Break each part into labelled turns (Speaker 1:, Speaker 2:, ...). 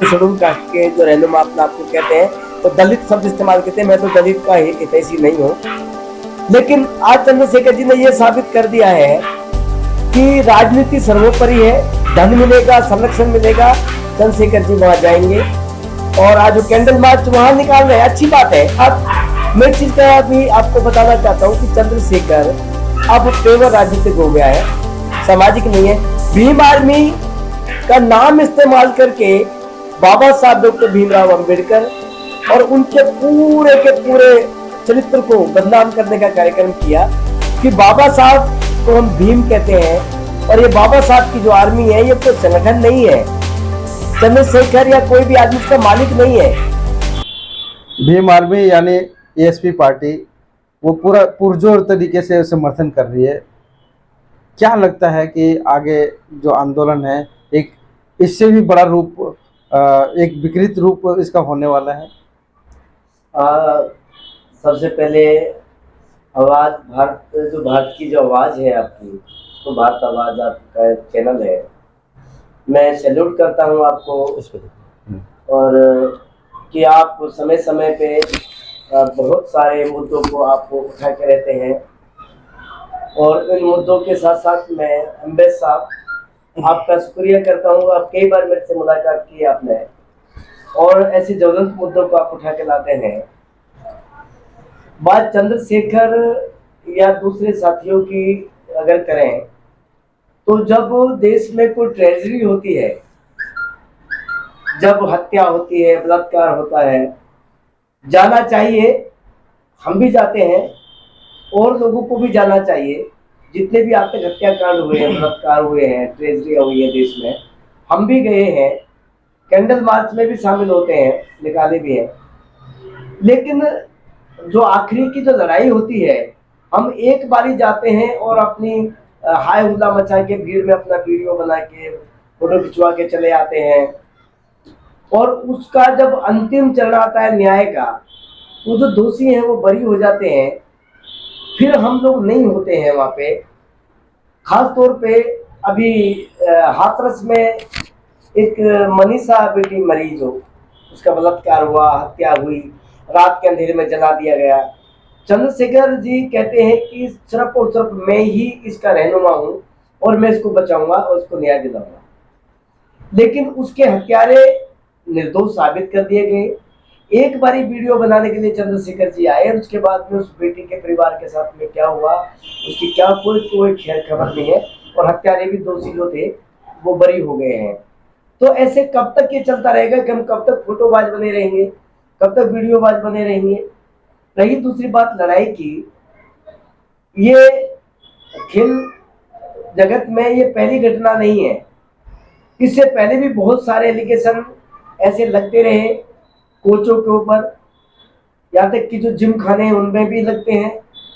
Speaker 1: Schedule caste के जो रहनुमा अपना आपको कहते हैं तो दलित शब्द इस्तेमाल करते हैं। मैं तो दलित का हितैषी नहीं हूँ, लेकिन आज चंद्रशेखर जी ने यह साबित कर दिया है कि राजनीति सर्वोपरि है। धन मिलेगा, संरक्षण मिलेगा, चंद्रशेखर जी वहां जाएंगे और आज वो कैंडल मार्च वहां निकाल रहे हैं, अच्छी बात है। अब मैं चीज का भी आपको बताना चाहता हूँ कि चंद्रशेखर अब पेवर राजनीतिक हो गया है, सामाजिक नहीं है। भीम आर्मी का नाम इस्तेमाल करके बाबा साहब डॉक्टर भीमराव अंबेडकर और उनके पूरे के पूरे चरित्र को बदनाम करने का कार्यक्रम किया कि बाबा साहब को हम भीम कहते हैं और ये बाबा साहब की जो आर्मी है ये कोई संगठन नहीं है, चंद्रशेखर या कोई भी आदमी इसका मालिक नहीं है।
Speaker 2: भीम आर्मी यानी एएसपी पार्टी वो पूरा पुरजोर तरीके से समर्थन कर रही है। क्या लगता है कि आगे जो आंदोलन है एक इससे भी बड़ा रूप, एक विकृत रूप इसका होने वाला है?
Speaker 1: सबसे पहले आवाज भारत की जो आवाज है आपकी, तो भारत आवाज आपका चैनल है, मैं सैल्यूट करता हूं आपको। और कि आप समय समय पे बहुत सारे मुद्दों को आप उठा के रहते हैं और इन मुद्दों के साथ साथ मैं अम्बेद साहब आपका शुक्रिया करता हूँ। आप कई बार मेरे से मुलाकात की आपने और ऐसे ज्वलंत मुद्दों को आप उठा के लाते हैं। बात चंद्रशेखर या दूसरे साथियों की अगर करें तो जब देश में कोई ट्रेजेडी होती है, जब हत्या होती है, बलात्कार होता है, जाना चाहिए, हम भी जाते हैं और लोगों को भी जाना चाहिए। जितने भी आज तक हत्याकांड हुए हैं, बलात्कार हुए हैं, ट्रेजेडियां हुई है देश में, हम भी गए हैं, कैंडल मार्च में भी शामिल होते हैं, निकाले भी हैं। लेकिन जो आखिरी की जो लड़ाई होती है, हम एक बारी जाते हैं और अपनी हाय हुल्ला मचा के भीड़ में अपना वीडियो बना के फोटो खिंचवा के चले आते हैं और उसका जब अंतिम चरण आता है न्याय का, वो जो दोषी हैं वो बरी हो जाते हैं, फिर हम लोग नहीं होते हैं वहाँ पे। खास तौर पे अभी हाथरस में एक मनीषा बेटी मरी, जो उसका बलात्कार हुआ, हत्या हुई, रात के अंधेरे में जला दिया गया। चंद्रशेखर जी कहते हैं कि सिर्फ और सिर्फ मैं ही इसका रहनुमा हूँ और मैं इसको बचाऊंगा और इसको न्याय दिलाऊंगा, लेकिन उसके हत्यारे निर्दोष साबित कर दिए गए। एक बारी वीडियो बनाने के लिए चंद्रशेखर जी आए और उसके बाद में उस बेटी के परिवार के साथ में क्या हुआ उसकी क्या कोई खैर खबर नहीं है और हत्यारे भी दोषी जो थे वो बरी हो गए हैं। तो ऐसे कब तक ये चलता रहेगा कि हम कब तक फोटोबाज बने रहेंगे, कब तक वीडियोबाज बने रहेंगे? रही दूसरी बात लड़ाई की, ये खेल जगत में ये पहली घटना नहीं है, इससे पहले भी बहुत सारे एलिगेशन ऐसे लगते रहे कोचों के ऊपर, यहाँ तक कि जो जिम खाने हैं उनमें भी लगते हैं,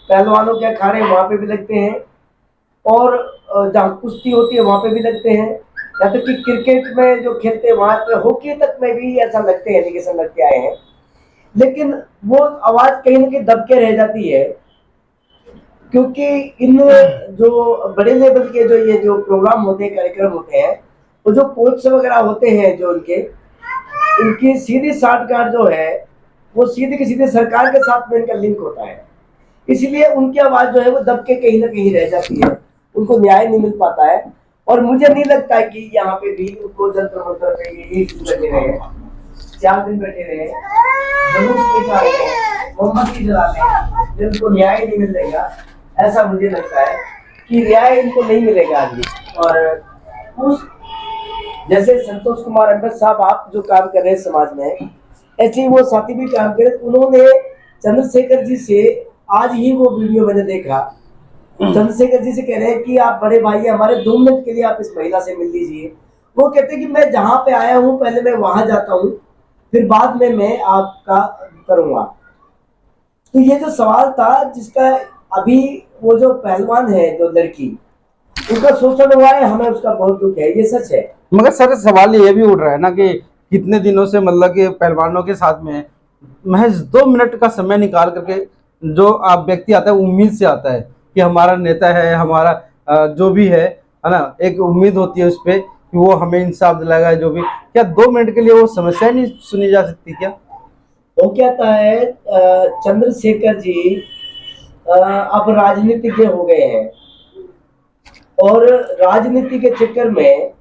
Speaker 1: पहलवानों के अखाड़े वहाँ पे भी लगते हैं और जहाँ कुश्ती होती है वहाँ पे भी लगते हैं, यहाँ तक कि क्रिकेट में जो खेलते हैं वहाँ पे, हॉकी तक में भी ऐसा लगते हैं, एलिगेशन लगते आए हैं। लेकिन वो आवाज कहीं ना कहीं दब के रह जाती है, क्योंकि इन जो बड़े लेवल के जो ये जो प्रोग्राम होते हैं, कार्यक्रम होते हैं, वो जो कोच वगैरह होते हैं जो इनकी सीधी साठगांठ जो है वो सीधे की सीधे सरकार के साथ में इनका लिंक होता है, इसलिए उनकी आवाज जो है वो दब के कहीं ना कहीं रह जाती है, उनको न्याय नहीं मिल पाता है। और मुझे नहीं लगता है कि यहाँ पे भी उनको जंतर मंतर पे एक दिन बैठे रहे, 4 दिन बैठे रहे, मोमबत्ती जलाते, जिनको न्याय नहीं मिलेगा, ऐसा मुझे लगता है कि न्याय इनको नहीं मिलेगा आज भी। और उस जैसे संतोष कुमार अम्बेद साहब आप जो काम कर रहे हैं समाज में, ऐसे ही वो साथी भी काम कर रहे। उन्होंने चंद्रशेखर जी से आज ही वो वीडियो मैंने देखा, चंद्रशेखर जी से कह रहे हैं कि आप बड़े भाई हमारे 2 मिनट के लिए आप इस महिला से मिल लीजिए। वो कहते हैं कि मैं जहाँ पे आया हूँ पहले मैं वहां जाता हूँ, फिर बाद में मैं आपका करूंगा। तो ये जो सवाल था जिसका अभी वो जो पहलवान है जो लड़की, उनका शोषण हुआ है, हमें उसका बहुत दुख है, ये सच है।
Speaker 2: मगर सर सवाल ये भी उठ रहा है ना कि कितने दिनों से मतलब कि पहलवानों के साथ में महज 2 मिनट का समय निकाल करके जो आप व्यक्ति आता है उम्मीद से आता है कि हमारा नेता है, हमारा जो भी है ना, एक उम्मीद होती है उस पर कि वो हमें इंसाफ दिलाएगा, जो भी, क्या 2 मिनट के लिए वो समस्या नहीं सुनी जा सकती क्या?
Speaker 1: वो कहता है चंद्रशेखर जी अब राजनीतिज्ञ हो गए हैं और राजनीति के चक्कर में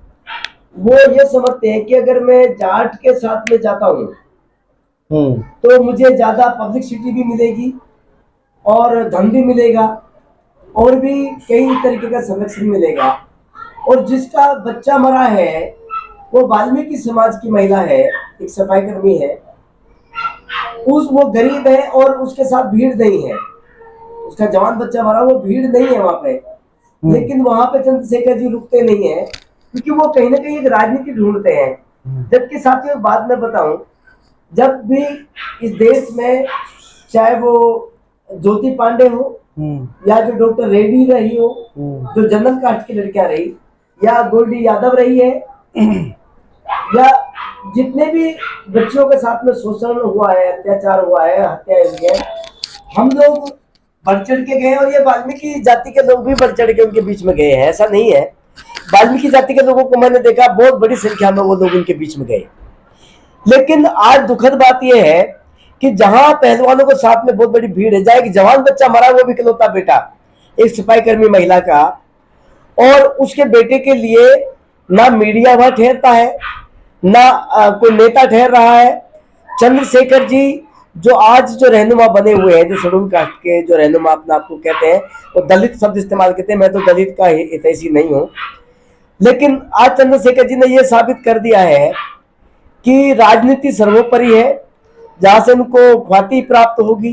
Speaker 1: वो ये समझते हैं कि अगर मैं जाट के साथ में जाता हूँ तो मुझे ज्यादा पब्लिसिटी भी मिलेगी और धन भी मिलेगा और भी कई तरीके का संरक्षण मिलेगा। और जिसका बच्चा मरा है वो वाल्मीकि समाज की महिला है, एक सफाई कर्मी है, वो गरीब है और उसके साथ भीड़ नहीं है, उसका जवान बच्चा मरा, वो भीड़ नहीं है वहां पे। लेकिन वहां पे चंद्रशेखर जी रुकते नहीं है क्योंकि वो कहीं ना कहीं एक राजनीति ढूंढते हैं। जबकि साथियों बाद में बताऊं, जब भी इस देश में चाहे वो ज्योति पांडे हो या जो डॉक्टर रेड्डी रही हो, जो जनरल कास्ट की लड़कियां रही, या गोल्डी यादव रही है, या जितने भी बच्चियों के साथ में शोषण हुआ है, अत्याचार हुआ है, हत्या हुई है, हम लोग बढ़ चढ़ के गए। और ये वाल्मीकि जाति के लोग भी बढ़ चढ़ के उनके बीच में गए हैं, ऐसा नहीं है। वाल्मीकि जाति के लोगों को मैंने देखा बहुत बड़ी संख्या में वो लोग उनके बीच में गए। लेकिन आज दुखद बात यह है कि जहां पहलवानों के साथ में बहुत बड़ी भीड़ है, जहां एक जवान बच्चा मरा, वो भी इकलौता बेटा एक सिपाही कर्मी महिला का, और उसके बेटे के लिए ना मीडिया वहां ठहरता है, ना कोई नेता ठहर रहा है। चंद्रशेखर जी जो आज जो रहनुमा बने हुए हैं, जो शेड्यूल कास्ट के जो रहनुमा अपने आप को कहते हैं, वो दलित शब्द इस्तेमाल करते हैं। मैं तो दलित का हितैषी नहीं हूं, लेकिन आज चंद्रशेखर जी ने यह साबित कर दिया है कि राजनीति सर्वोपरि है। जहां से उनको ख्याति प्राप्त होगी,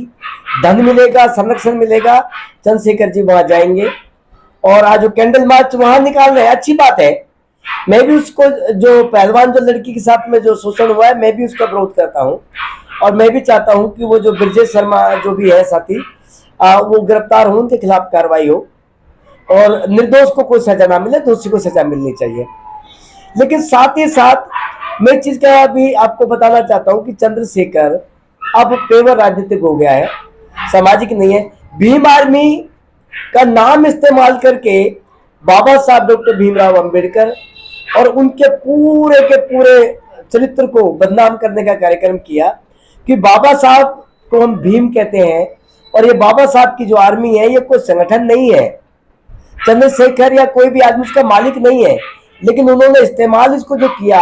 Speaker 1: धन मिलेगा, संरक्षण मिलेगा, चंद्रशेखर जी वहां जाएंगे। और आज जो कैंडल मार्च वहां निकाल रहे हैं, अच्छी बात है। मैं भी उसको, जो पहलवान जो लड़की के साथ में जो शोषण हुआ है, मैं भी उसका विरोध करता हूं। और मैं भी चाहता हूं कि वो जो ब्रजेश शर्मा जो भी है साथी, वो गिरफ्तार हो, उनके खिलाफ कार्रवाई हो और निर्दोष को कोई सजा ना मिले, दोषी को सजा मिलनी चाहिए। लेकिन साथ ही साथ मैं एक चीज का भी आपको बताना चाहता हूं कि चंद्रशेखर अब पेवर राजनीतिक हो गया है, सामाजिक नहीं है। भीम आर्मी का नाम इस्तेमाल करके बाबा साहब डॉक्टर भीमराव अंबेडकर और उनके पूरे के पूरे चरित्र को बदनाम करने का कार्यक्रम किया कि बाबा साहब को हम भीम कहते हैं और ये बाबा साहब की जो आर्मी है ये कोई संगठन नहीं है, चंद्रशेखर या कोई भी आदमी उसका मालिक नहीं है। लेकिन उन्होंने इस्तेमाल इसको जो किया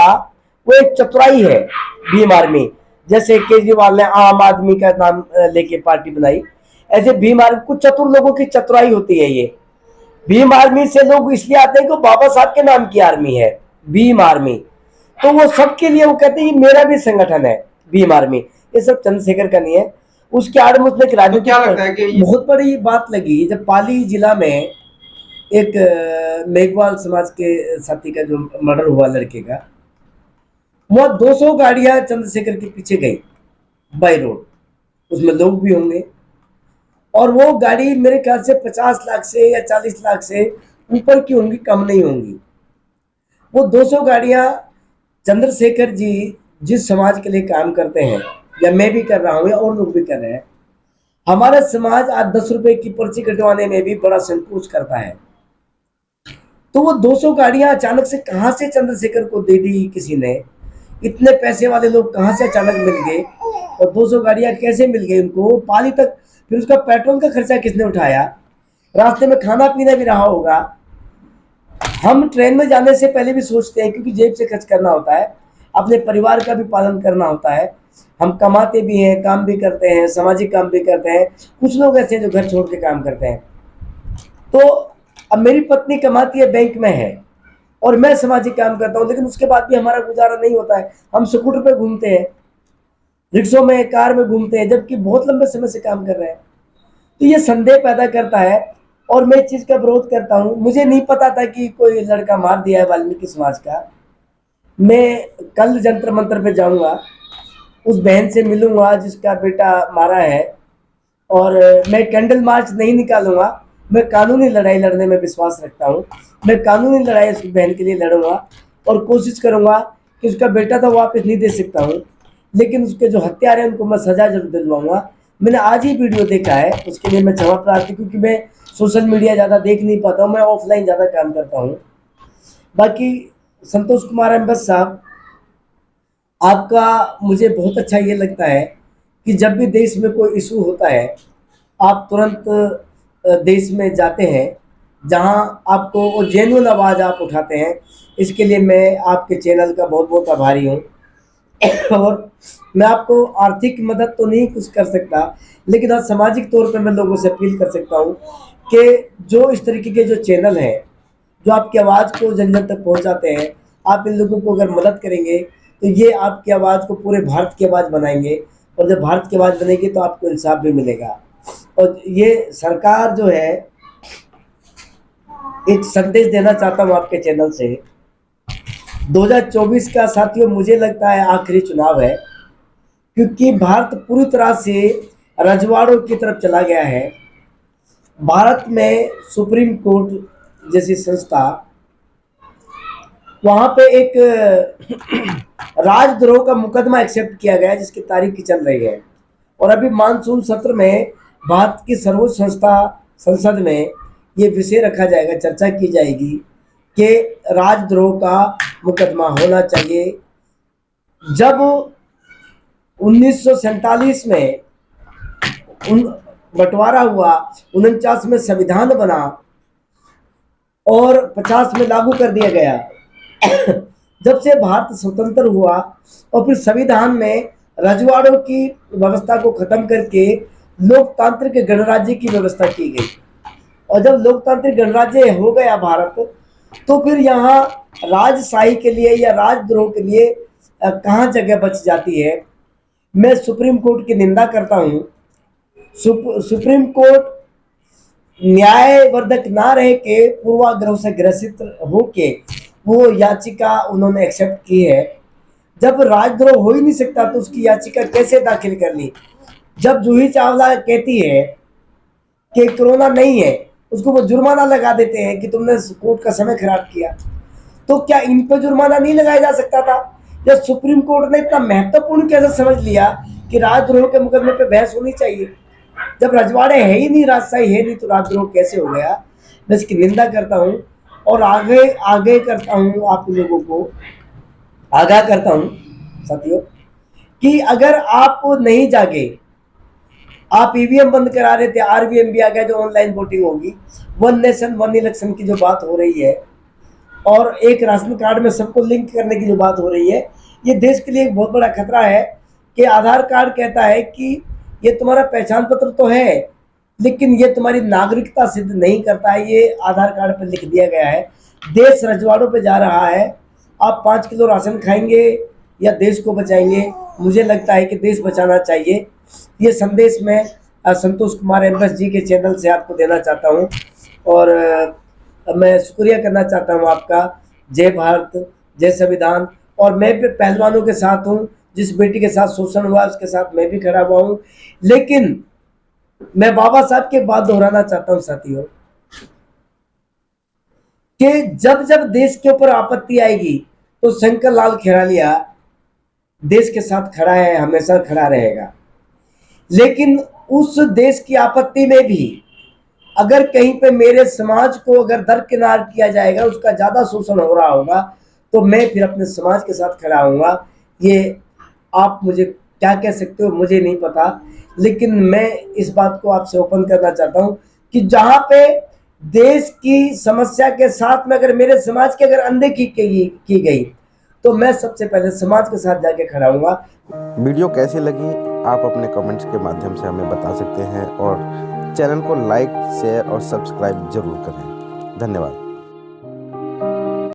Speaker 1: वो एक चतुराई है, भीम आर्मी। जैसे केजरीवाल ने आम आदमी का नाम लेके पार्टी बनाई, ऐसे भीम आर्मी कुछ चतुर लोगों की चतुराई होती है। ये भीम आर्मी से लोग इसलिए आते हैं कि बाबा साहब के नाम की आर्मी है भीम आर्मी, तो वो सबके लिए वो कहते हैं मेरा भी संगठन है भीम आर्मी। ये सब चंद्रशेखर का नहीं है। उसके आड़ में उसने राजनीति, क्या लगता है कि बहुत बड़ी बात लगी जब पाली जिला में एक मेघवाल समाज के साथी का जो मर्डर हुआ लड़के का, वहां 200 गाड़ियां चंद्रशेखर के पीछे गई बाई रोड, उसमें लोग भी होंगे। और वो गाड़ी मेरे ख्याल से 50 लाख से या 40 लाख से ऊपर की होंगी, कम नहीं होंगी। वो 200 गाड़ियां चंद्रशेखर जी जिस समाज के लिए काम करते हैं, या मैं भी कर रहा हूं या और लोग भी कर रहे हैं, हमारा समाज आज 10 रुपए की पर्ची कटवाने में भी बड़ा संकोच करता है। तो वो 200 गाड़ियां अचानक से कहां से चंद्रशेखर को दे दी किसी ने, इतने पैसे वाले लोग कहां से अचानक मिल गए, और 200 गाड़ियां कैसे मिल गई उनको पाली तक? फिर उसका पेट्रोल का खर्चा किसने उठाया? रास्ते में खाना पीना भी रहा होगा। हम ट्रेन में जाने से पहले भी सोचते हैं, क्योंकि जेब से खर्च करना होता है, अपने परिवार का भी पालन करना होता है। हम कमाते भी हैं, काम भी करते हैं, सामाजिक काम भी करते हैं। कुछ लोग ऐसे हैं जो घर छोड़ के काम करते हैं। तो अब मेरी पत्नी कमाती है, बैंक में है, और मैं सामाजिक काम करता हूँ, लेकिन उसके बाद भी हमारा गुजारा नहीं होता है। हम स्कूटर पे घूमते हैं, रिक्शों में, कार में घूमते हैं, जबकि बहुत लंबे समय से काम कर रहे हैं। तो ये संदेह पैदा करता है और मैं इस चीज़ का विरोध करता हूँ। मुझे नहीं पता था कि कोई लड़का मार दिया है वाल्मीकि समाज का। मैं कल जंतर मंतर पे जाऊँगा, उस बहन से मिलूंगा जिसका बेटा मारा है, और मैं कैंडल मार्च नहीं निकालूंगा। मैं कानूनी लड़ाई लड़ने में विश्वास रखता हूँ। मैं कानूनी लड़ाई उस बहन के लिए लड़ूंगा और कोशिश करूंगा कि उसका बेटा तो वापस नहीं दे सकता हूँ, लेकिन उसके जो हत्यारे हैं उनको मैं सजा जरूर दिलवाऊंगा। मैंने आज ही वीडियो देखा है, उसके लिए मैं क्षमा प्रार्थी, क्योंकि मैं सोशल मीडिया ज़्यादा देख नहीं पाता हूँ, मैं ऑफलाइन ज़्यादा काम करता हूँ। बाकी संतोष कुमार एम्बस साहब, आपका मुझे बहुत अच्छा ये लगता है कि जब भी देश में कोई इशू होता है आप तुरंत देश में जाते हैं, जहां आपको वो जेन्युइन आवाज़ आप उठाते हैं। इसके लिए मैं आपके चैनल का बहुत बहुत आभारी हूँ। और मैं आपको आर्थिक मदद तो नहीं कुछ कर सकता, लेकिन हाँ सामाजिक तौर पे मैं लोगों से अपील कर सकता हूँ कि जो इस तरीके के जो चैनल हैं जो आपकी आवाज़ को जन जन तक पहुँचाते हैं, आप इन लोगों को अगर मदद करेंगे तो ये आपकी आवाज़ को पूरे भारत की आवाज़ बनाएंगे, और जब भारत की आवाज़ बनेगी तो आपको इंसाफ भी मिलेगा। और ये सरकार जो है, एक संदेश देना चाहता हूँ आपके चैनल से। 2024 का साथियों मुझे लगता है आखिरी चुनाव है, क्योंकि भारत पूरी तरह से रजवाड़ों की तरफ चला गया है। भारत में सुप्रीम कोर्ट जैसी संस्था, वहाँ पे एक राजद्रोह का मुकदमा एक्सेप्ट किया गया जिसकी तारीख चल रही है। और अभी मानसून सत्र में भारत की सर्वोच्च संस्था संसद में ये विषय रखा जाएगा, चर्चा की जाएगी कि राजद्रोह का मुकदमा होना चाहिए। जब 1947 में बंटवारा हुआ, 49 में संविधान बना और 50 में लागू कर दिया गया। जब से भारत स्वतंत्र हुआ और फिर संविधान में रजवाड़ों की व्यवस्था को खत्म करके लोकतांत्रिक गणराज्य की व्यवस्था की गई। और जब लोकतांत्रिक गणराज्य हो गया भारत, तो फिर यहाँ राजशाही के लिए या राजद्रोह के लिए कहाँ जगह बच जाती है। मैं सुप्रीम कोर्ट की निंदा करता हूँ। सुप्रीम कोर्ट न्यायवर्धक ना रह के पूर्वाग्रह से ग्रसित होके वो याचिका उन्होंने एक्सेप्ट की है। जब राजद्रोह हो ही नहीं सकता तो उसकी याचिका कैसे दाखिल कर ली। जब जूही चावला कहती है कि कोरोना नहीं है, उसको वो जुर्माना लगा देते हैं कि तुमने कोर्ट का समय खराब किया, तो क्या इन पर जुर्माना नहीं लगाया जा सकता था? या सुप्रीम कोर्ट ने इतना महत्वपूर्ण कैसे समझ लिया कि राजद्रोह के मुकदमे पे बहस होनी चाहिए? जब रजवाड़े है ही नहीं, राजशाही है नहीं, तो राजद्रोह कैसे हो गया? मैं इसकी निंदा करता हूँ और आगे करता हूँ, आप लोगों को आगाह करता हूँ साथियों कि अगर आप नहीं जागे, आप ईवीएम बंद करा रहे थे, आरवीएम भी आ गया जो ऑनलाइन वोटिंग होगी, वन नेशन वन इलेक्शन की जो बात हो रही है और एक राशन कार्ड में सबको लिंक करने की जो बात हो रही है, ये देश के लिए एक बहुत बड़ा खतरा है। कि आधार कार्ड कहता है कि ये तुम्हारा पहचान पत्र तो है, लेकिन ये तुम्हारी नागरिकता सिद्ध नहीं करता है, ये आधार कार्ड पर लिख दिया गया है। देश रजवाड़ों पे जा रहा है। आप 5 किलो राशन खाएंगे या देश को बचाएंगे? मुझे लगता है कि देश बचाना चाहिए। ये संदेश मैं संतोष कुमार एम्बस जी के चैनल से आपको देना चाहता हूँ और मैं शुक्रिया करना चाहता हूँ आपका। जय भारत, जय संविधान। और मैं भी पहलवानों के साथ हूँ, जिस बेटी के साथ शोषण हुआ उसके साथ मैं भी खड़ा हुआ हूँ। लेकिन मैं बाबा साहब की बात दोहराना चाहता हूँ साथियों कि जब जब देश के ऊपर आपत्ति आएगी तो शंकर लाल खैरालिया देश के साथ खड़ा है, हमेशा खड़ा रहेगा। लेकिन उस देश की आपत्ति में भी अगर कहीं पे मेरे समाज को अगर दरकिनार किया जाएगा, उसका ज्यादा शोषण हो रहा होगा, तो मैं फिर अपने समाज के साथ खड़ा होऊंगा। ये आप मुझे क्या कह सकते हो मुझे नहीं पता, लेकिन मैं इस बात को आपसे ओपन करना चाहता हूँ कि जहाँ पे देश की समस्या के साथ में अगर मेरे समाज की अगर अनदेखी की गई तो मैं सबसे पहले समाज के साथ जाके खड़ा हूँगा।
Speaker 2: वीडियो कैसी लगी आप अपने कमेंट्स के माध्यम से हमें बता सकते हैं और चैनल को लाइक, शेयर और सब्सक्राइब जरूर करें। धन्यवाद।